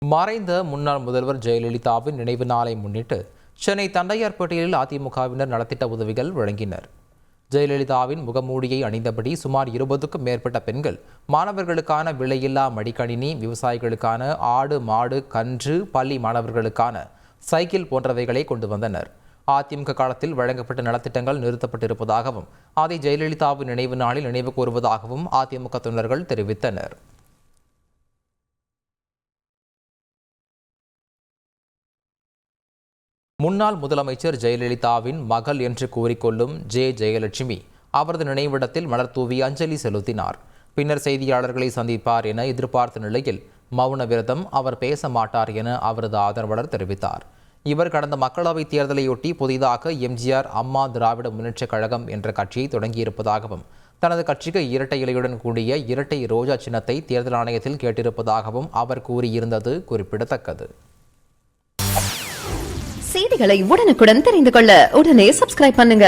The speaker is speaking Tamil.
மறைந்த முன்னாள் முதல்வர் ஜெயலலிதாவின் நினைவு நாளை முன்னிட்டு சென்னை தண்டையார்பேட்டையில் அதிமுகவினர் நலத்திட்ட உதவிகள் வழங்கினர். ஜெயலலிதாவின் முகமூடியை அணிந்தபடி சுமார் 20க்கும் மேற்பட்ட பெண்கள் மாணவர்களுக்கான விலையில்லா மடிக்கணினி, விவசாயிகளுக்கான ஆடு, மாடு, கன்று, பள்ளி மாணவர்களுக்கான சைக்கிள் போன்றவைகளை கொண்டு வந்தனர். அதிமுக காலத்தில் வழங்கப்பட்ட நலத்திட்டங்கள் நிறுத்தப்பட்டிருப்பதாகவும் அதை ஜெயலலிதாவின் நினைவு நாளில் நினைவு கூறுவதாகவும் அதிமுக தொண்டர்கள் தெரிவித்தனர். முன்னாள் முதலமைச்சர் ஜெயலலிதாவின் மகள் என்று கூறிக்கொள்ளும் ஜெயலட்சுமி அவரது நினைவிடத்தில் மலர் தூவி அஞ்சலி செலுத்தினார். பின்னர் செய்தியாளர்களை சந்திப்பார் என எதிர்பார்த்த நிலையில் மௌன விரதம் அவர் பேச மாட்டார் என அவரது ஆதரவாளர் தெரிவித்தார். இவர் கடந்த மக்களவைத் தேர்தலையொட்டி புதிதாக எம்ஜிஆர் அம்மா திராவிட முன்னேற்றக் கழகம் என்ற கட்சியை தொடங்கியிருப்பதாகவும் தனது கட்சிக்கு இரட்டை இலையுடன் கூடிய இரட்டை ரோஜா சின்னத்தை தேர்தல் ஆணையத்தில் கேட்டிருப்பதாகவும் அவர் கூறியிருந்தது குறிப்பிடத்தக்கது. செய்திகளை உடனுக்குடன் தெரிந்து கொள்ள உடனே சப்ஸ்கிரைப் பண்ணுங்க.